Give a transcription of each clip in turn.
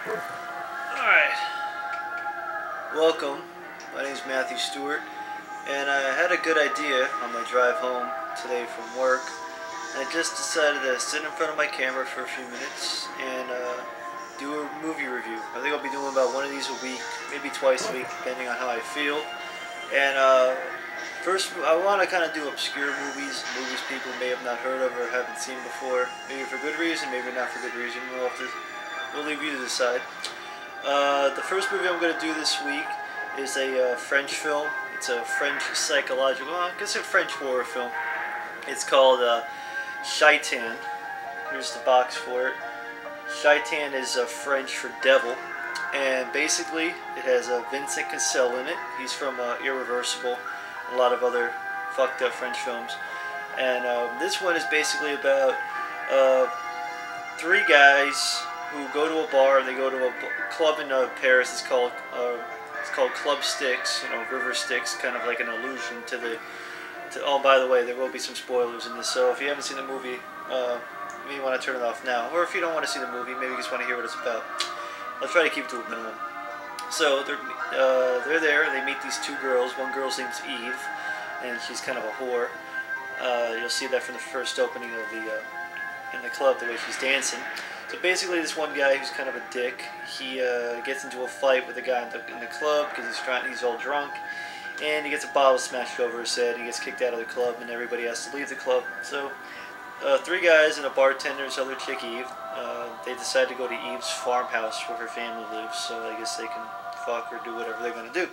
Alright, welcome. My name is Matthew Stewart, and I had a good idea on my drive home today from work. I just decided to sit in front of my camera for a few minutes and do a movie review. I think I'll be doing about one of these a week, maybe twice a week, depending on how I feel. And first, I want to kind of do obscure movies people may have not heard of or haven't seen before. Maybe for good reason, maybe not for good reason. We'll leave you to decide. The first movie I'm going to do this week is a French film. It's a French psychological, well, I guess a French horror film. It's called Sheitan. Here's the box for it. Sheitan is French for devil. And basically, it has Vincent Cassel in it. He's from Irreversible, and a lot of other fucked up French films. And this one is basically about three guys who go to a bar. They go to a club in Paris. It's called Club Styx. You know, River Styx, kind of like an allusion to the. Oh, by the way, there will be some spoilers in this. So if you haven't seen the movie, maybe you want to turn it off now. Or if you don't want to see the movie, maybe you just want to hear what it's about. I'll try to keep it to a minimum. So they're there. They meet these two girls. One girl's name's Eve, and she's kind of a whore. You'll see that from the first opening of in the club, the way she's dancing. So basically, this one guy who's kind of a dick, he gets into a fight with a guy in the club because he's all drunk, and he gets a bottle smashed over his head. He gets kicked out of the club, and everybody has to leave the club. So three guys and a bartender, this other chick Eve, they decide to go to Eve's farmhouse where her family lives. So I guess they can fuck or do whatever they're gonna do.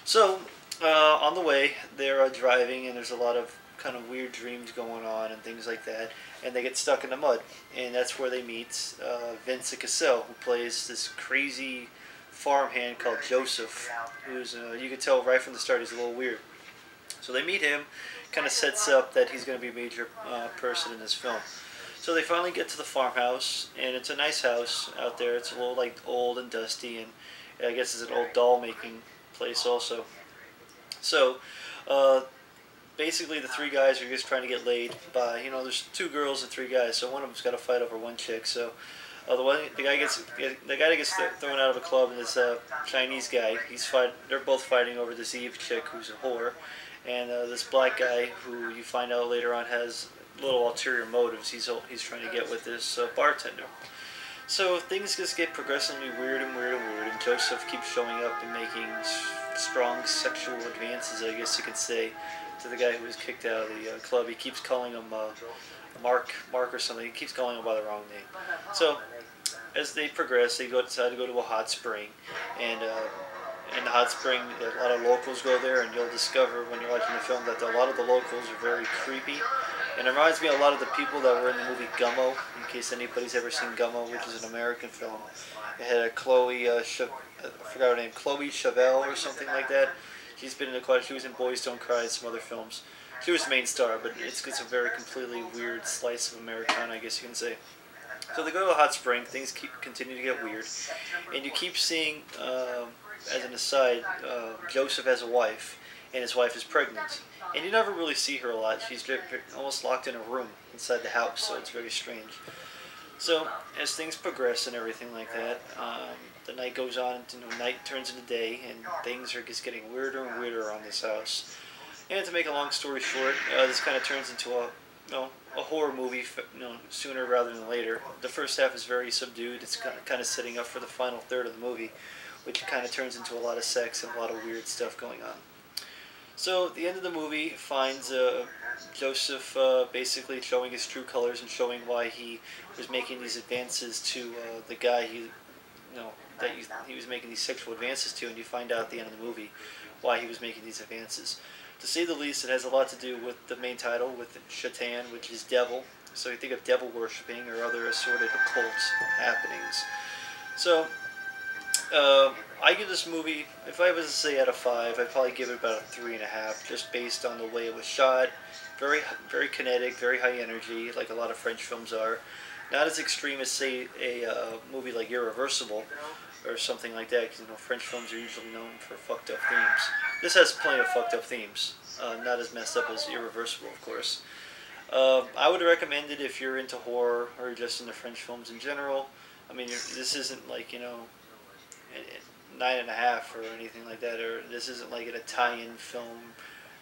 So on the way, they're driving, and there's a lot of kind of weird dreams going on and things like that, and they get stuck in the mud, and that's where they meet Vincent Cassel, who plays this crazy farmhand called Joseph, who's you can tell right from the start he's a little weird. So they meet him, kind of sets up that he's going to be a major person in this film. So they finally get to the farmhouse, and it's a nice house out there. It's a little like old and dusty, and I guess it's an old doll making place also. So basically, the three guys are just trying to get laid by, there's two girls and three guys, so one of them's got to fight over one chick. So the guy that gets thrown out of a club, and this Chinese guy, they're both fighting over this Eve chick who's a whore, and this black guy who you find out later on has little ulterior motives. He's trying to get with this bartender. So things just get progressively weird and weird and weird, and Joseph keeps showing up and making strong sexual advances, I guess you could say, to the guy who was kicked out of the club. He keeps calling him Mark or something. He keeps calling him by the wrong name. So as they progress, they decide to go to a hot spring, and in the hot spring, a lot of locals go there, and you'll discover when you're watching the film that a lot of the locals are very creepy. And it reminds me a lot of the people that were in the movie Gummo, in case anybody's ever seen Gummo, which is an American film. It had a I forgot her name, Chloe Chevelle or something like that. She's been in she was in Boys Don't Cry and some other films. She was the main star, but it's a very completely weird slice of Americana, I guess you can say. So they go to a hot spring, things continue to get weird, and you keep seeing, as an aside, Joseph has a wife, and his wife is pregnant. And you never really see her a lot. She's almost locked in a room inside the house, so it's very strange. So as things progress and everything like that, the night goes on, night turns into day, and things are just getting weirder and weirder on this house. And to make a long story short, this kind of turns into a horror movie, sooner rather than later. The first half is very subdued. It's kind of setting up for the final third of the movie, which kind of turns into a lot of sex and a lot of weird stuff going on. So the end of the movie finds Joseph basically showing his true colors and showing why he was making these advances to the guy that he was making these sexual advances to, and you find out at the end of the movie why he was making these advances. To say the least, it has a lot to do with the main title, with Sheitan, which is devil. So you think of devil worshipping or other assorted occult happenings. So I give this movie, if I was to say out of 5, I'd probably give it about a 3.5, just based on the way it was shot. Very, very kinetic, very high energy, like a lot of French films are. Not as extreme as, say, a movie like Irreversible or something like that, because French films are usually known for fucked up themes. This has plenty of fucked up themes, not as messed up as Irreversible, of course. I would recommend it if you're into horror or just into French films in general. I mean, this isn't like, you know, 9.5 or anything like that, or this isn't like an Italian film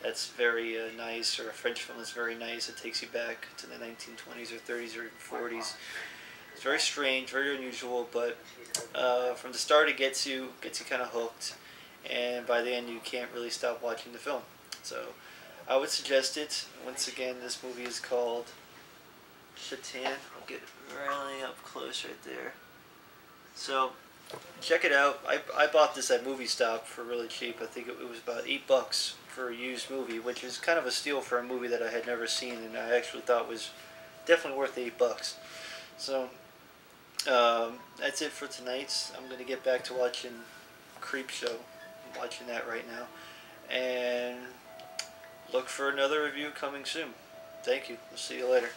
that's very nice, or a French film that's very nice. It takes you back to the 1920s or 30s or 40s. It's very strange, very unusual, but from the start it gets you kind of hooked, and by the end you can't really stop watching the film. So I would suggest it. Once again, this movie is called Sheitan. I'll get really up close right there. So check it out. I bought this at Movie Stop for really cheap. I think it was about $8 for a used movie, which is kind of a steal for a movie that I had never seen, and I actually thought was definitely worth the $8. So that's it for tonight. I'm gonna get back to watching Creep Show. I'm watching that right now, and look for another review coming soon. Thank you. We'll see you later.